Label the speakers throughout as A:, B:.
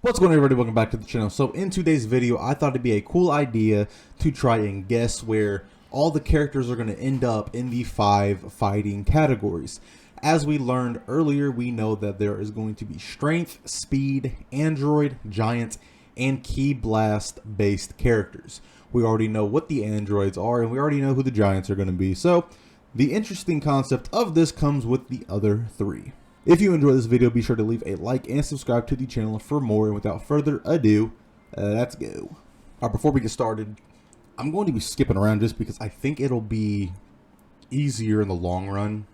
A: What's going on, everybody? Welcome back to the channel. So in today's video, I thought it'd be a cool idea to try and guess where all the characters are going to end up in the 5 fighting categories. As we learned earlier, we know that there is going to be strength, speed, android, giant, and ki blast based characters. We already know what the androids are, and we already know who the giants are going to be. So the interesting concept of this comes with the other 3. If you enjoyed this video, be sure to leave a like and subscribe to the channel for more. And without further ado, let's go. All right, before we get started, I'm going to be skipping around just because I think it'll be easier in the long run.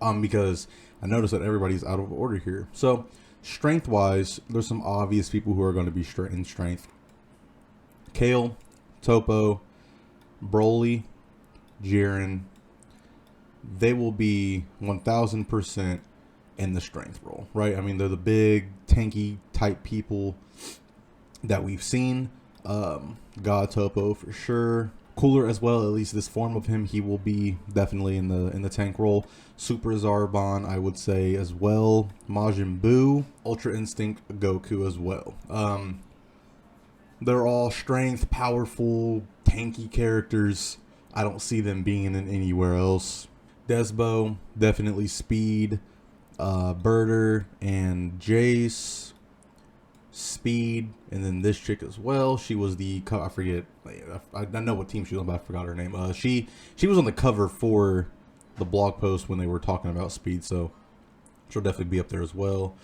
A: Because I noticed that everybody's out of order here. So, strength-wise, there's some obvious people who are going to be in strength. Kale, Toppo, Broly, Jiren. They will be 1000% in the strength role, right? I mean, they're the big tanky type people that we've seen. God Toppo for sure. Cooler as well, at least this form of him, he will be definitely in the tank role. Super Zarbon, I would say as well. Majin Buu, Ultra Instinct, Goku as well. They're all strength, powerful, tanky characters. I don't see them being in anywhere else. Desbo, definitely speed. Birder and Jace, speed, and then this chick as well. She was the I forget. I know what team she was on, but I forgot her name. She was on the cover for the blog post when they were talking about speed, so she'll definitely be up there as well.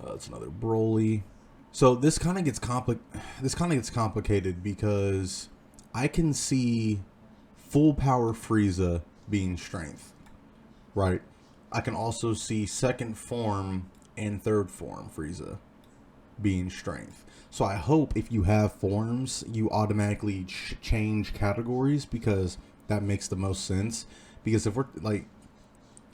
A: It's another Broly. So this kind of gets complicated because I can see full power Frieza being strength, right? I can also see second form and third form Frieza being strength. So I hope if you have forms, you automatically change categories because that makes the most sense. Because if we're like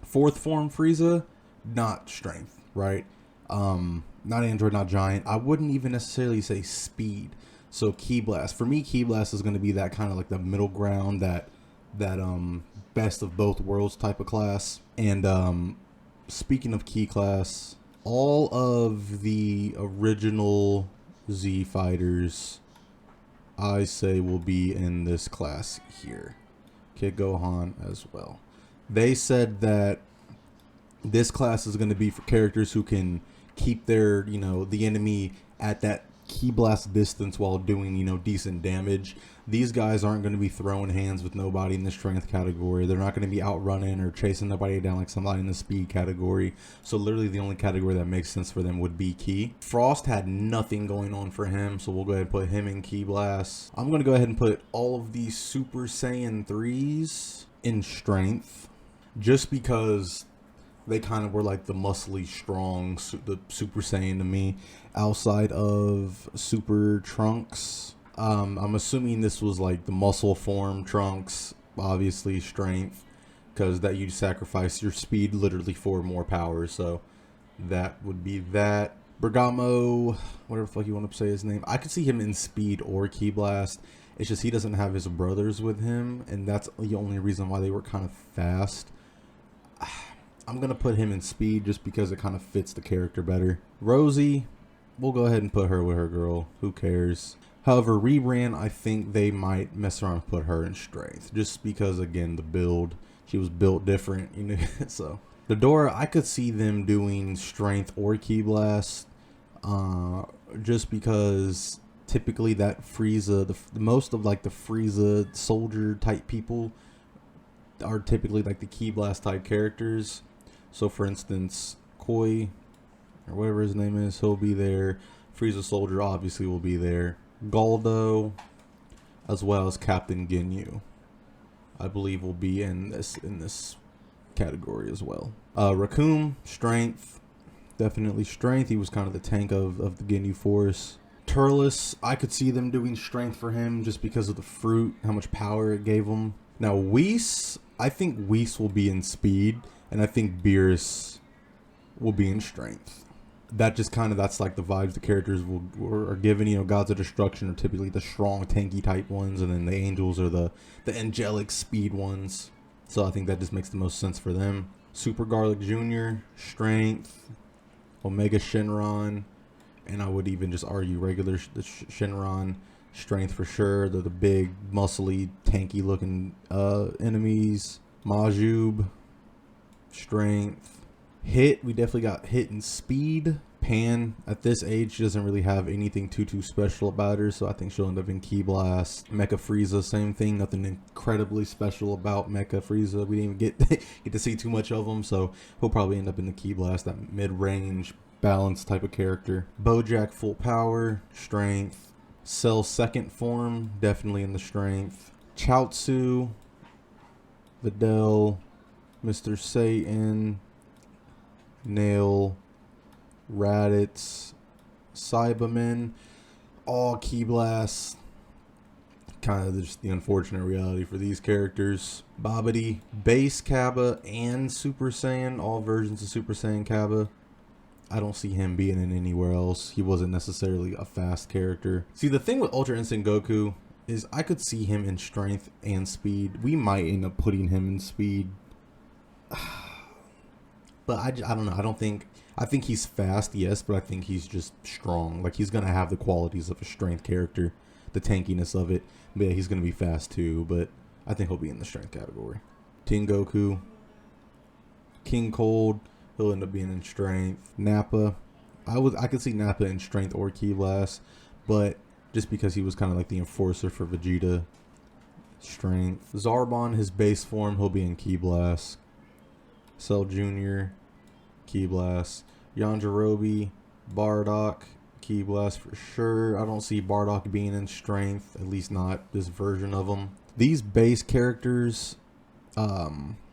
A: fourth form Frieza, not strength, right? Not android, not giant. I wouldn't even necessarily say speed. So ki blast. For me, ki blast is going to be that kind of like the middle ground, that best of both worlds type of class. And speaking of ki class, all of the original Z fighters I say will be in this class here. Kid Gohan as well. They said that this class is going to be for characters who can keep their, the enemy at that ki blast distance while doing, decent damage. These guys aren't going to be throwing hands with nobody in the strength category. They're not going to be outrunning or chasing nobody down like somebody in the speed category. So literally the only category that makes sense for them would be ki. Frost had nothing going on for him, so we'll go ahead and put him in ki blast. I'm going to go ahead and put all of these Super Saiyan 3s in strength just because they kind of were like the muscly, strong, the Super Saiyan to me, outside of Super Trunks. I'm assuming this was like the muscle form Trunks, obviously strength, because that you sacrifice your speed literally for more power. So that would be that. Bergamo, whatever the fuck you want to say his name. I could see him in speed or ki blast. It's just he doesn't have his brothers with him, and that's the only reason why they were kind of fast. I'm going to put him in speed just because it kind of fits the character better. Rosie, we'll go ahead and put her with her girl. Who cares? However, Rebran, I think they might mess around and put her in strength. Just because, again, the build. She was built different, So, Dodora, I could see them doing strength or ki blast. Just because typically that Frieza, the most of like the Frieza soldier type people are typically like the ki blast type characters. So for instance, Koi, or whatever his name is, he'll be there. Frieza Soldier obviously will be there. Galdo, as well as Captain Ginyu, I believe will be in this category as well. Raccoon, strength, definitely strength. He was kind of the tank of the Ginyu Force. Turles, I could see them doing strength for him just because of the fruit, how much power it gave him. Now Whis, I think Whis will be in speed, and I think Beerus will be in strength. That just kind of, that's like the vibes the characters are given. Gods of Destruction are typically the strong, tanky type ones, and then the Angels are the angelic speed ones. So I think that just makes the most sense for them. Super Garlic Jr., strength. Omega Shenron, And I would even just argue regular Shenron strength for sure. They're the big, muscly, tanky looking enemies. Majub, strength. Hit, we definitely got hit and speed. Pan, at this age, she doesn't really have anything too special about her, so I think she'll end up in Ki Blast. Mecha Frieza, same thing. Nothing incredibly special about Mecha Frieza. We didn't even get to see too much of him, so he'll probably end up in the Ki Blast, that mid-range, balanced type of character. Bojack, full power, strength. Cell second form, definitely in the strength. Chaozu, Videl, Mr. Satan, Nail, Raditz, Cybermen, all Ki Blasts. Kind of just the unfortunate reality for these characters. Babidi, base Cabba and Super Saiyan, all versions of Super Saiyan Cabba. I don't see him being in anywhere else. He wasn't necessarily a fast character. See, the thing with Ultra Instinct Goku is I could see him in strength and speed. We might end up putting him in speed. But I don't know. I think he's fast, yes, but I think he's just strong. Like, he's going to have the qualities of a strength character, the tankiness of it. But yeah, he's going to be fast too, but I think he'll be in the strength category. Tengoku, King Cold, he'll end up being in strength. Nappa, I could see Nappa in strength or Ki Blast, but just because he was kind of like the enforcer for Vegeta, strength. Zarbon, his base form, he'll be in Ki Blast. Cell Jr., Ki Blast. Yajirobe, Bardock, Ki Blast for sure. I don't see Bardock being in strength, at least not this version of him. These base characters, these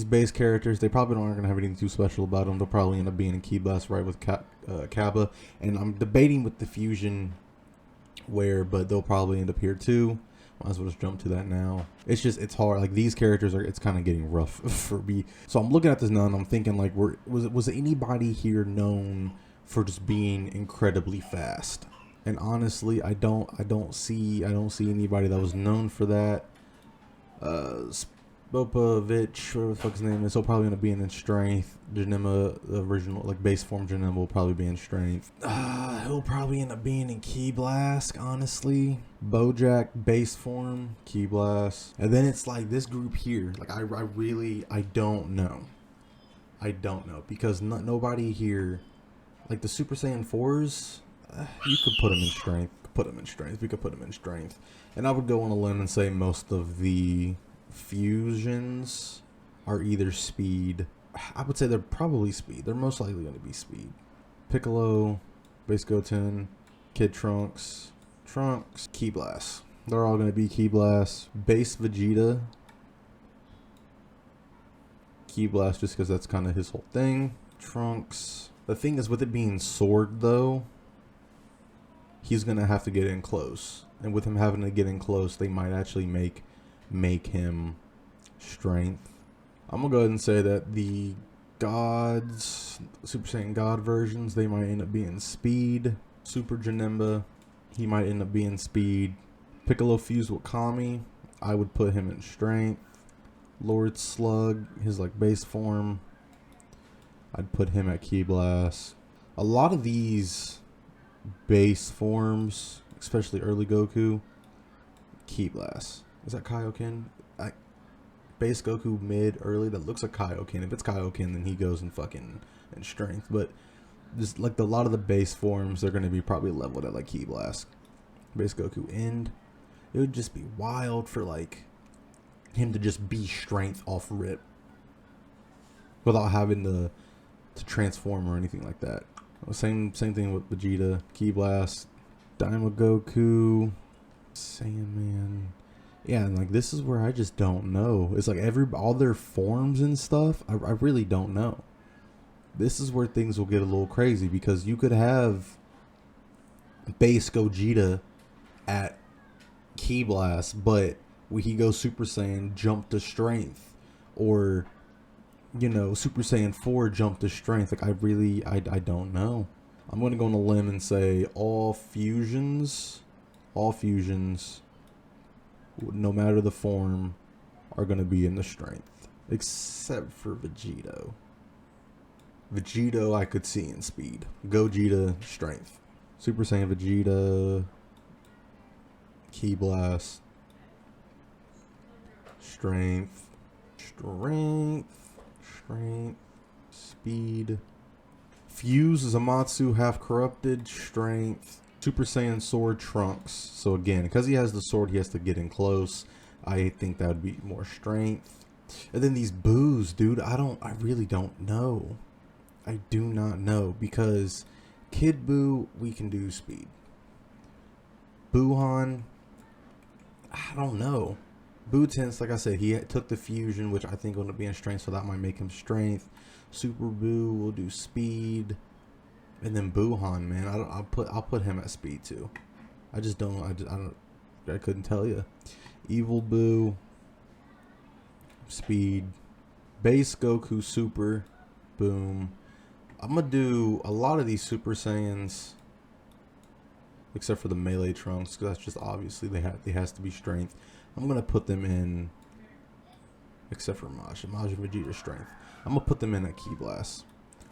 A: base characters, they probably aren't going to have anything too special about them. They'll probably end up being in Ki Blast right with Cabba. And I'm debating with the fusion where, but they'll probably end up here too. Might as well just jump to that now. It's hard. Like, these characters it's kind of getting rough for me. So I'm looking at this now and I'm thinking, like, was anybody here known for just being incredibly fast? And honestly, I don't see anybody that was known for that. Spopovich, whatever the fuck his name is, he'll probably end up being in strength. Janemba, the original, like, base form Janemba, will probably be in strength. He'll probably end up being in Ki Blast, honestly. Bojack, base form, Ki Blast. And then it's like this group here. Like, I don't know. I don't know. Because nobody here, like the Super Saiyan 4s, you could put them in strength. We could put them in strength. And I would go on a limb and say most of the fusions are either speed. I would say they're probably speed. They're most likely going to be speed. Piccolo, Base Goten, Kid Trunks, Ki Blast. They're all going to be Ki Blast. Base Vegeta, Ki Blast, just because that's kind of his whole thing. Trunks. The thing is, with it being sword though, he's going to have to get in close. And with him having to get in close, they might actually make him strength. I'm gonna go ahead and say that the gods, Super Saiyan God versions, they might end up being speed. Super Janemba, he might end up being speed. Piccolo fused with Kami, I would put him in strength. Lord Slug, his like base form, I'd put him at Ki Blast. A lot of these base forms, especially early Goku, Ki Blast. Is that Kaioken? Base Goku mid early, that looks like Kaioken. If it's Kaioken, then he goes in fucking in strength. But just like a lot of the base forms, they're going to be probably leveled at like Ki Blast. Base Goku end. It would just be wild for like him to just be strength off rip without having to transform or anything like that. Same thing with Vegeta, Ki Blast, Daima Goku, Saiyaman. Yeah, and like this is where I just don't know. It's like all their forms and stuff, I really don't know. This is where things will get a little crazy because you could have base Gogeta at Ki Blast, but when he goes Super Saiyan, jump to strength, or you know, Super Saiyan 4 jump to strength. Like I don't know. I'm gonna go on a limb and say all fusions, no matter the form, are gonna be in the strength, except for Vegito. Vegito I could see in speed. Gogeta, strength. Super Saiyan Vegeta, Ki Blast, strength, speed. Fuse Zamatsu, half corrupted, strength. Super Saiyan Sword Trunks. So again, because he has the sword, he has to get in close. I think that would be more strength. And then these Boos, dude, I really don't know. I do not know, because Kid Buu, we can do speed. Buuhan, I don't know. Buu-Tense, like I said, he took the fusion, which I think will be in strength, so that might make him strength. Super Buu will do speed, and then Buuhan, man, I'll put him at speed too. I couldn't tell you. Evil Buu, speed. Base Goku Super, boom. I'm gonna do a lot of these Super Saiyans, except for the Melee Trunks, because that's just obviously they has to be strength. I'm gonna put them in, except for Majin Vegeta strength. I'm gonna put them in at Ki Blast,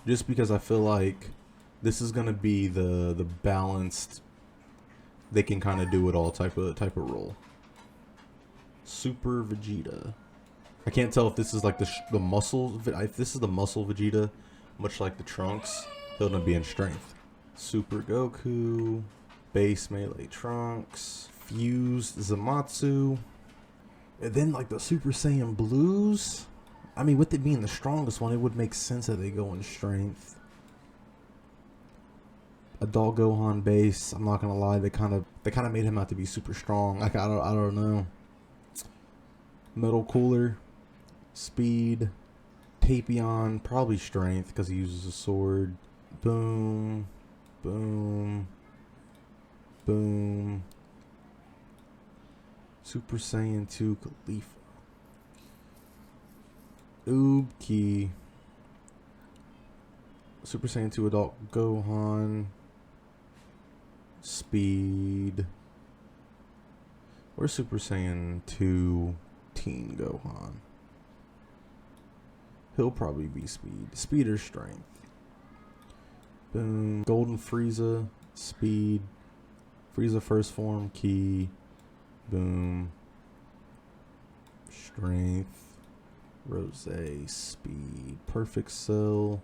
A: just because I feel like this is gonna be the balanced. They can kind of do it all type of role. Super Vegeta. I can't tell if this is like the muscle. If this is the muscle Vegeta, much like the Trunks, he'll be in strength. Super Goku, base Melee Trunks, fused Zamatsu, and then like the Super Saiyan Blues. I mean, with it being the strongest one, it would make sense that they go in strength. Adult Gohan base. I'm not gonna lie, they kind of made him out to be super strong. Like I don't know. Metal Cooler, speed. Tapion, probably strength because he uses a sword. Boom, boom, boom. Super Saiyan 2 Khalifa. Ki. Super Saiyan 2 Adult Gohan. Speed. Or Super Saiyan 2 Teen Gohan. He'll probably be speed. Speed or strength. Boom. Golden Frieza. Speed. Frieza first form. Ki. Boom. Strength. Rose. Speed. Perfect Cell.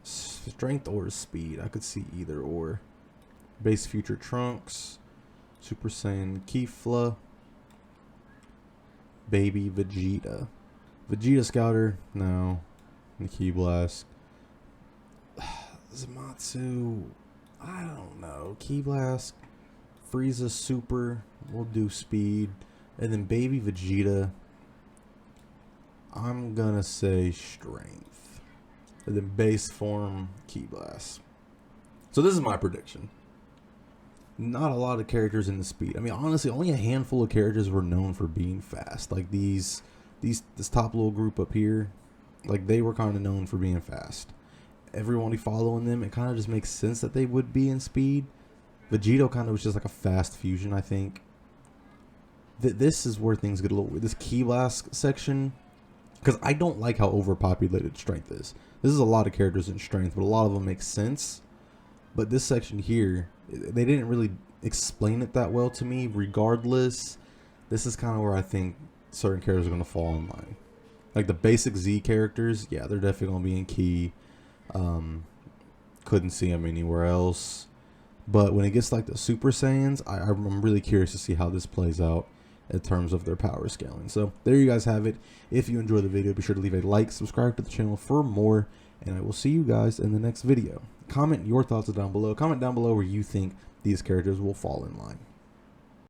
A: Strength or speed. I could see either or. Base Future Trunks. Super Saiyan Kefla. Baby Vegeta. Vegeta Scouter, no. And Ki Blast. Zamatsu, I don't know. Ki Blast. Frieza Super, we'll do speed. And then Baby Vegeta, I'm gonna say strength. And then base form, Ki Blast. So this is my prediction. Not a lot of characters in the speed. I mean, honestly, only a handful of characters were known for being fast. Like this top little group up here, like they were kind of known for being fast. Everybody following them, it kind of just makes sense that they would be in speed. Vegito kind of was just like a fast fusion, I think. This is where things get a little weird. This Ki Blast section, because I don't like how overpopulated strength is. This is a lot of characters in strength, but a lot of them make sense. But this section here, they didn't really explain it that well to me. Regardless, this is kind of where I think certain characters are going to fall in line. Like the basic Z characters, yeah, they're definitely going to be in Ki. Couldn't see them anywhere else. But when it gets like the Super Saiyans, I'm really curious to see how this plays out in terms of their power scaling. So there you guys have it. If you enjoyed the video, be sure to leave a like, subscribe to the channel for more, and I will see you guys in the next video. Comment your thoughts down below. Comment down below where you think these characters will fall in line.